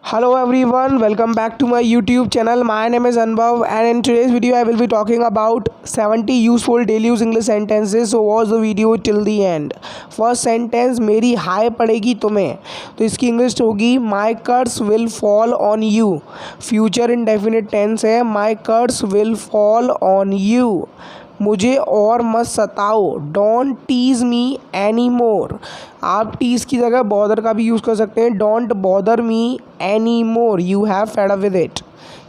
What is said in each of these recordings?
Hello everyone, welcome back to my YouTube channel. My name is Anubhav and in today's video I will be talking about 70 useful daily use English sentences. So watch the video till the end. First sentence, मेरी हाय पड़ेगी तुम्हें, तो इसकी English होगी My curse will fall on you. Future indefinite tense है, My curse will fall on you. मुझे और मत सताओ, don't tease me any more. आप टीज़ की जगह बॉदर का भी यूज़ कर सकते हैं, don't bother me any more, you have fed up with it.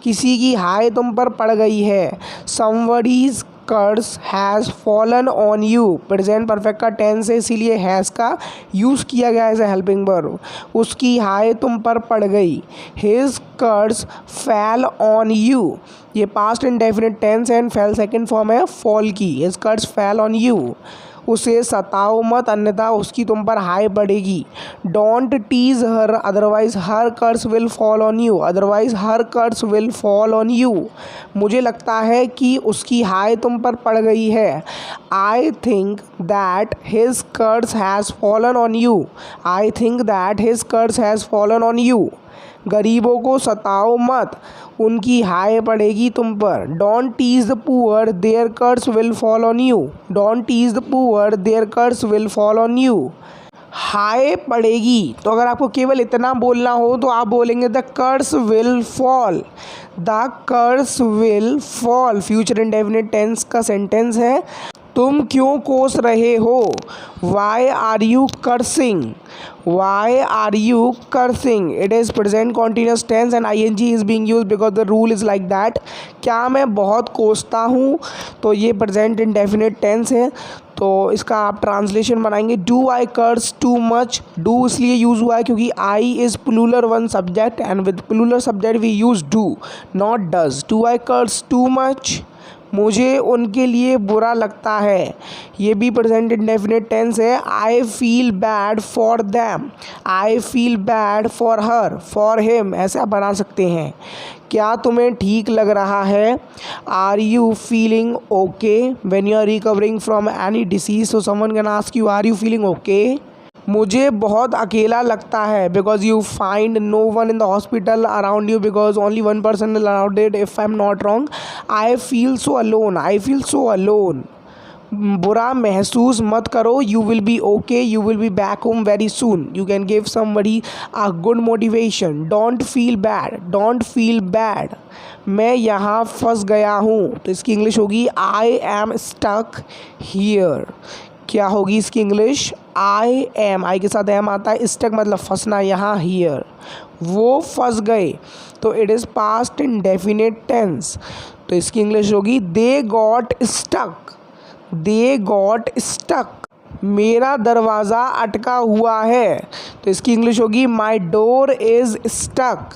किसी की हाय तुम पर पड़ गई है, somebody's curse has fallen on you. Present perfect का टेंस है इसीलिए हैज़ का यूज़ किया गया एज ए हेल्पिंग वर्ब. उसकी हाय तुम पर पड़ गई, हिज कर्स फैल ऑन यू. ये पास्ट इंडेफिनिट टेंस एंड फैल सेकंड फॉर्म है फॉल की. हिज कर्स फैल ऑन यू. उसे सताओ मत अन्यथा उसकी तुम पर हाय पड़ेगी. Don't tease her otherwise her curse will fall on you. Otherwise her curse will fall on you. मुझे लगता है कि उसकी हाय तुम पर पड़ गई है. I think that his curse has fallen on you. I think that his curse has fallen on you. गरीबों को सताओ मत, उनकी हाय पड़ेगी तुम पर. Don't tease the poor, their curse will fall on you. Don't tease the poor, their curse will fall on you. हाय पड़ेगी, तो अगर आपको केवल इतना बोलना हो तो आप बोलेंगे the curse will fall. The curse will fall future indefinite tense का सेंटेंस है. तुम क्यों कोस रहे हो, why are you cursing. Why are you cursing. It is present continuous tense and I N G is being used because the rule is like that. क्या मैं बहुत कोसता हूँ, तो ये प्रेजेंट इंडेफिनिट टेंस है, तो इसका आप ट्रांसलेशन बनाएंगे do I curse too much. Do इसलिए यूज़ हुआ है क्योंकि I is plural one subject and with plural subject we use do not does. Do I curse too much. मुझे उनके लिए बुरा लगता है, ये भी प्रेजेंट इंडेफिनिट टेंस है. I feel bad for them. I feel bad for her, for him ऐसे आप बना सकते हैं. क्या तुम्हें ठीक लग रहा है, are you feeling okay. When you are recovering from any disease so someone can ask you are you feeling okay. मुझे बहुत अकेला लगता है, because you find no one in the hospital around you because only one person is arounded if I am not wrong. I feel so alone. I feel so alone. बुरा महसूस मत करो, you will be okay, you will be back home very soon. You can give somebody a good motivation. Don't feel bad. Don't feel bad. मैं यहाँ फंस गया हूँ, तो इसकी इंग्लिश होगी आई एम स्टक हियर. क्या होगी इसकी इंग्लिश, आई एम. आई के साथ एम आता है, स्टक मतलब फंसना, यहाँ हियर. वो फंस गए, तो it is past indefinite tense, तो इसकी इंग्लिश होगी they got stuck. They got stuck. मेरा दरवाज़ा अटका हुआ है, तो इसकी इंग्लिश होगी माई डोर इज़ स्टक.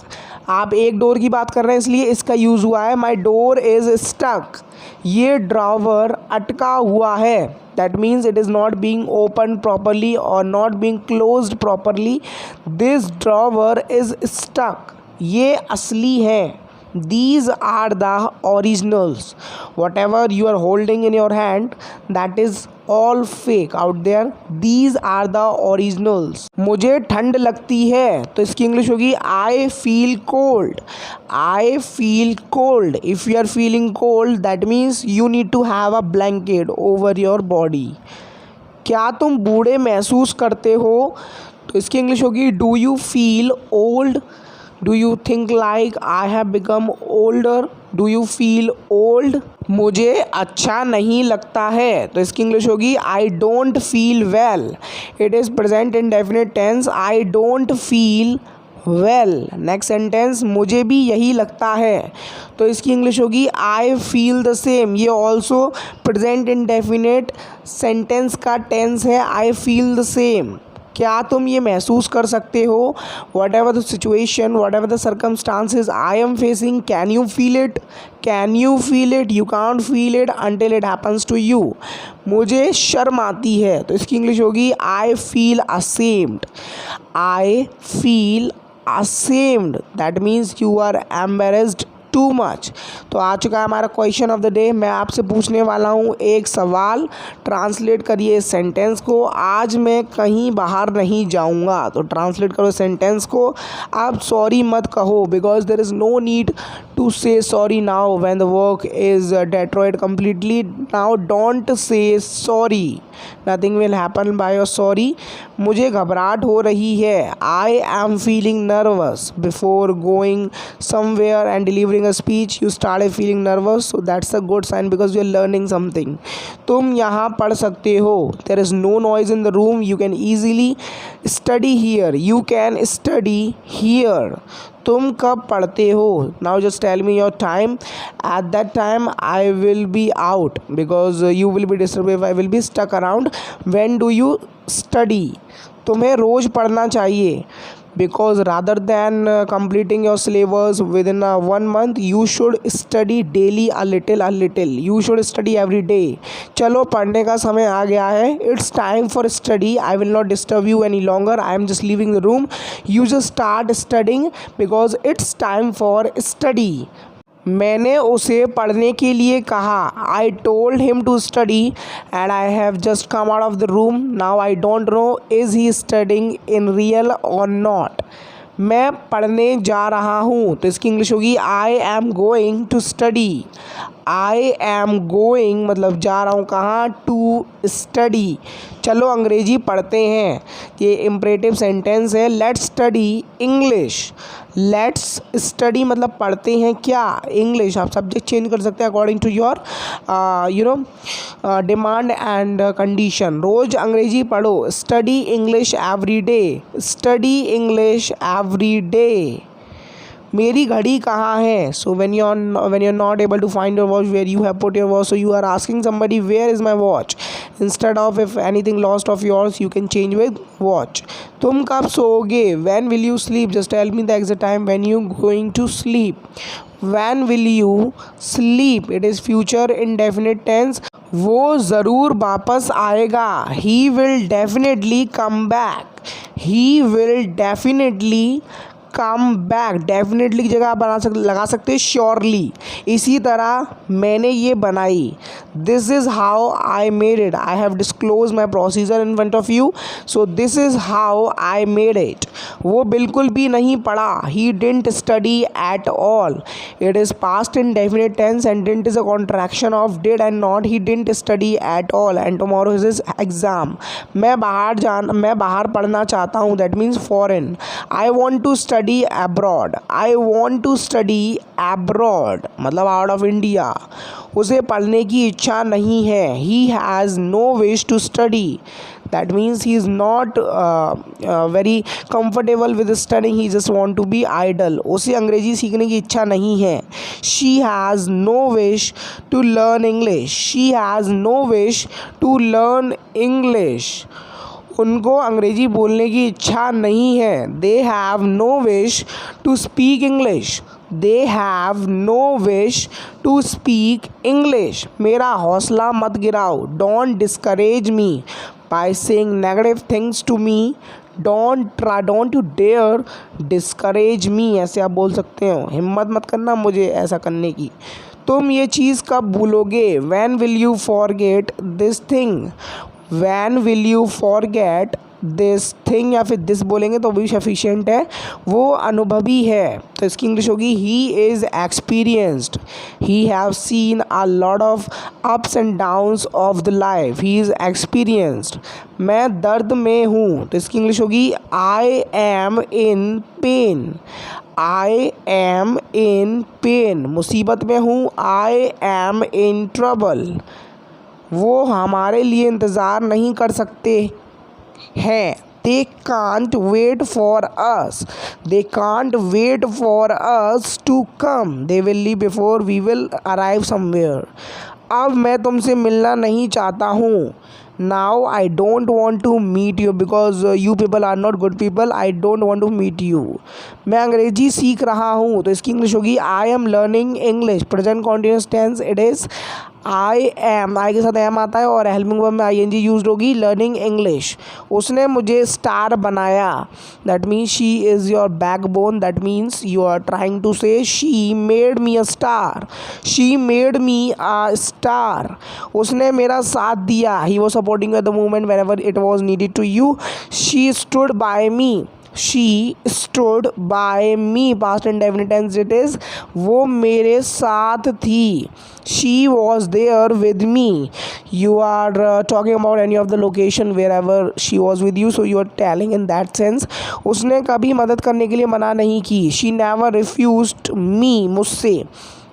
आप एक डोर की बात कर रहे हैं इसलिए इसका यूज़ हुआ है माई डोर इज़ स्टक. ये ड्रॉवर अटका हुआ है, that means it is not being open properly और not being closed properly. This drawer is stuck. ये असली है. These are the originals. Whatever you are holding in your hand, that is all fake out there. These are the originals. मुझे ठंड लगती है, तो इसकी इंग्लिश होगी I feel cold. I feel cold. If you are feeling cold, that means you need to have a blanket over your body. क्या तुम बूढ़े महसूस करते हो, तो इसकी इंग्लिश होगी Do you feel old? Do you think like I have become older? Do you feel old? मुझे अच्छा नहीं लगता है, तो इसकी इंग्लिश होगी I don't feel well. It is present indefinite tense. I don't feel well. Next sentence, मुझे भी यही लगता है, तो इसकी इंग्लिश होगी I feel the same. ये ऑल्सो प्रेजेंट इंडेफिनिट सेंटेंस का टेंस है. I feel the same. क्या तुम ये महसूस कर सकते हो, whatever the situation, whatever the circumstances I am facing, can you feel it. Can you feel it. You can't feel it until it happens to you. मुझे शर्म आती है, तो इसकी इंग्लिश होगी I feel ashamed. I feel ashamed. That means you are embarrassed too much. तो आ चुका है हमारा क्वेश्चन ऑफ द डे। मैं आपसे पूछने वाला हूँ एक सवाल, ट्रांसलेट करिए इस सेंटेंस को। आज मैं कहीं बाहर नहीं जाऊँगा, तो ट्रांसलेट करो सेंटेंस को। आप सॉरी मत कहो, because there is no need to say sorry now when the work is destroyed completely. Now don't say sorry, nothing will happen by your sorry. मुझे घबराहट हो रही है, I am feeling nervous before going somewhere and delivering a speech. You started feeling nervous, so that's a good sign because you are learning something. तुम यहाँ पढ़ सकते हो, there is no noise in the room, you can easily study here, you can study here. तुम कब पढ़ते हो? Now just tell me your time. At that time I will be out because you will be disturb if I will be stuck around. When do you study? तुम्हें रोज़ पढ़ना चाहिए, because rather than completing your syllabus within 1 month, you should study daily a little, you should study every day। चलो पढ़ने का समय आ गया है, it's time for study, I will not disturb you any longer, I am just leaving the room, you just start studying because it's time for study। मैंने उसे पढ़ने के लिए कहा, I told him to study and I have just come out of the room. Now I don't know is he studying in real or not. मैं पढ़ने जा रहा हूँ, तो इसकी इंग्लिश होगी I am going to study. I am going मतलब जा रहा हूँ कहाँ, टू स्टडी। चलो अंग्रेजी पढ़ते हैं, ये इम्परेटिव सेंटेंस है। Let's study English. Let's study मतलब पढ़ते हैं क्या, इंग्लिश। आप सब्जेक्ट चेंज कर सकते हैं according to your demand and condition. रोज़ अंग्रेजी पढ़ो, study English every day, study English every day. मेरी घड़ी कहाँ है? सो when you're not able to find your watch where you have put your watch, so you are asking somebody where is my watch, instead of if anything lost of yours you can change with watch। तुम कब सोओगे? when will you sleep? just tell me the exact time when you going to sleep। when will you sleep, it is future indefinite tense। वो ज़रूर वापस आएगा, he will definitely come back, he will definitely come back. Definitely की जगह आप लगा सकते हैं श्योरली। इसी तरह मैंने ये बनाई, this is how I made it, I have disclose my procedure in front of you, so this is how I made it. वो बिल्कुल भी नहीं पढ़ा, he didn't study at all. It is past indefinite tense and didn't is a contraction of did and not. He didn't study at all and tomorrow is his exam. मैं बाहर पढ़ना चाहता हूँ, that means foreign. I want to study abroad, I want to study abroad मतलब out of India. उसे पढ़ने की इच्छा नहीं है, he has no wish to study, that means he is not very comfortable with studying, he just want to be idle। उसे अंग्रेजी सीखने की इच्छा नहीं है, she has no wish to learn English, she has no wish to learn English। उनको अंग्रेजी बोलने की इच्छा नहीं है, they have no wish to speak English, they have no wish to speak English. मेरा हौसला मत गिराओ, don't discourage me by saying negative things to me, don't you dare discourage me, ऐसे आप बोल सकते हो, हिम्मत मत करना मुझे ऐसा करने की। तुम ये चीज़ कब भूलोगे? When will you forget this thing, when will you forget this thing, या फिर दिस बोलेंगे तो भी सफिशिएंट है, वो अनुभवी है। तो इसकी इंग्लिश होगी he is experienced, he have seen a lot of ups and downs of the life, he is experienced। मैं दर्द में हूँ, तो इसकी इंग्लिश होगी I am in pain, I am in pain। मुसीबत में हूँ, I am in trouble। वो हमारे लिए इंतज़ार नहीं कर सकते हैं, they can't wait for us, they can't wait for us to come, they will leave before we will arrive somewhere। अब मैं तुमसे मिलना नहीं चाहता हूँ, now I don't want to meet you because you people are not good people, I don't want to meet you। मैं अंग्रेजी सीख रहा हूँ, तो इसकी इंग्लिश होगी I am learning English, present continuous tense, it is I am, I के साथ एम आता है और हेल्पिंग वर्ब में ING यूज होगी, लर्निंग इंग्लिश। उसने मुझे स्टार बनाया, that means she is your backbone, that means you are trying to say she made me a star, she made me a star. उसने मेरा साथ दिया, he was supporting at the moment whenever it was needed to you, she stood by me, she stood by me, past indefinite tense it is, वो मेरे साथ थी, she was there with me. You are talking about any of the location wherever she was with you, so you are telling in that sense. उसने कभी मदद करने के लिए मना नहीं की, शी नेवर रिफ्यूज्ड मी, मुझसे,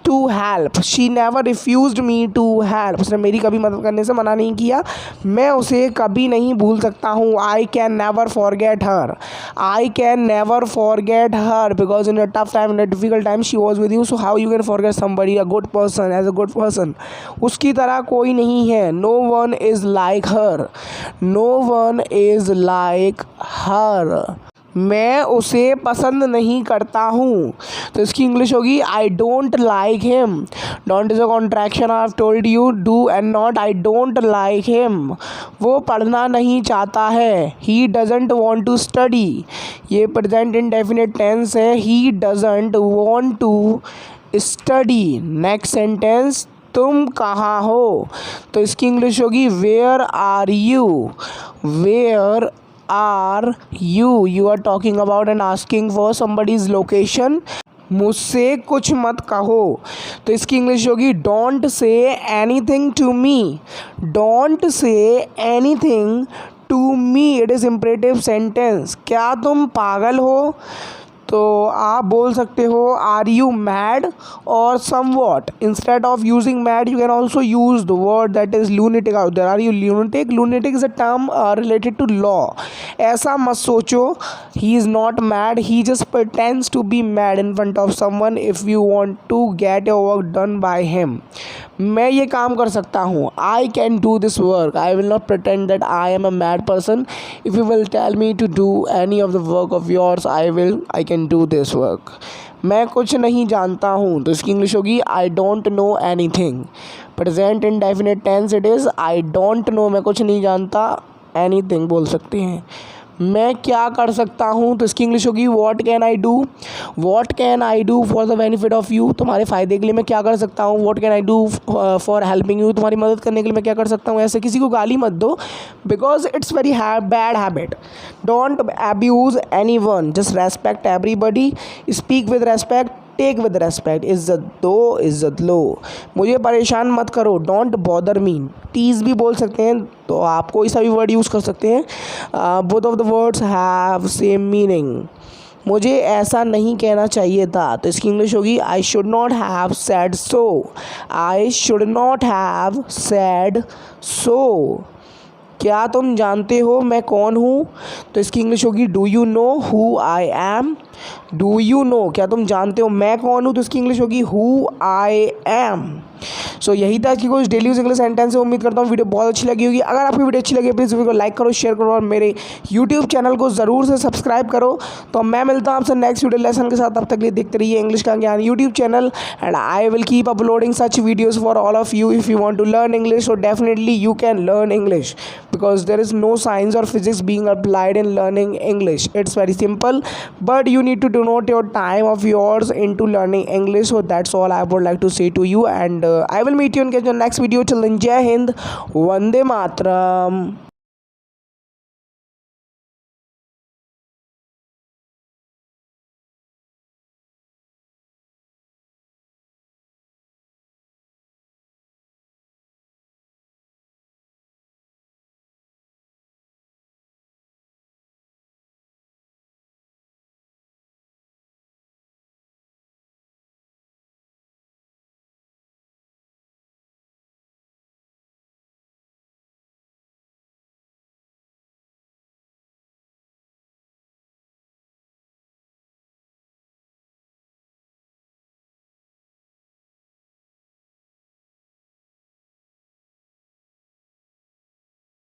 to help, she never refused me to help, उसने मेरी कभी मदद करने से मना नहीं किया, मैं उसे कभी नहीं भूल सकता हूँ। I can never forget her, I can never forget her, because in a tough time, in a difficult time she was with you, so how you can forget somebody, a good person, as a good person. उसकी तरह कोई नहीं है, no one is like her, no one is like her. मैं उसे पसंद नहीं करता हूँ, तो इसकी इंग्लिश होगी I don't like him. Don't is a contraction, I have told you, do and not, I don't like him. वो पढ़ना नहीं चाहता है, he doesn't want to study, ये प्रेजेंट इंडेफिनिट टेंस है, he doesn't want to study. Next sentence, तुम कहाँ हो, तो इसकी इंग्लिश होगी where are you, where are you are talking about and asking for somebody's location। मुझसे कुछ मत कहो, तो इसकी इंग्लिश होगी don't say anything to me, don't say anything to me. It is imperative sentence. क्या तुम पागल हो, तो आप बोल सकते हो are you mad or somewhat. Instead of using mad you can also use the word that is lunatic out there. Are you lunatic, lunatic is a term related to law. ऐसा मत सोचो, he is not mad, he just pretends to be mad in front of someone if you want to get your work done by him. मैं ये काम कर सकता हूँ, I can do this work, I will not pretend that I am a mad person. If you will tell me to do any of the work of yours, I can do this work. मैं कुछ नहीं जानता हूँ, तो इसकी English होगी I don't know anything. Present indefinite tense it is I don't no, मैं कुछ नहीं जानता, एनीथिंग बोल सकते हैं। मैं क्या कर सकता हूँ, तो इसकी इंग्लिश होगी what can I do, what can I do for the benefit of you, तुम्हारे फ़ायदे के लिए मैं क्या कर सकता हूँ। What can I do for helping you, तुम्हारी मदद करने के लिए मैं क्या कर सकता हूँ। ऐसे किसी को गाली मत दो, because it's very bad habit. Don't abuse anyone, just respect everybody, speak with respect, take with respect, इज्जत दो इज्जत लो। मुझे परेशान मत करो, डोंट बॉदर मी। टीज़ भी बोल सकते हैं, तो आप कोई सा भी वर्ड यूज़ कर सकते हैं, both of the words have same meaning. मुझे ऐसा नहीं कहना चाहिए था, तो इसकी इंग्लिश होगी I should not have said so, I should not have said so. क्या तुम जानते हो मैं कौन हूँ, तो इसकी इंग्लिश होगी do you know who I am, do you know, क्या तुम जानते हो मैं कौन हूँ, तो इसकी इंग्लिश होगी हु आई एम। सो यही था कि कुछ डेली यूज इंग्लिश सेंटेंस है। उम्मीद करता हूँ वीडियो बहुत अच्छी लगी होगी। अगर आपकी वीडियो अच्छी लगी प्लीज़ वीडियो को लाइक करो, शेयर करो और मेरे यूट्यूब चैनल को ज़रूर से सब्सक्राइब करो। तो मैं मिलता हूँ आपसे नेक्स्ट वीडियो लेसन के साथ, तब तक के लिए देखते रहिए इंग्लिश का ज्ञान YouTube channel, and I will keep uploading such videos for all of you. If you want to learn English, so definitely you can learn English, because there is no science or physics being applied in learning English. It's very simple, but you need to devote your time of yours into learning English. So that's all I would like to say to you, and I will meet you in the next video. Till then, Jai Hind, Vande Mataram.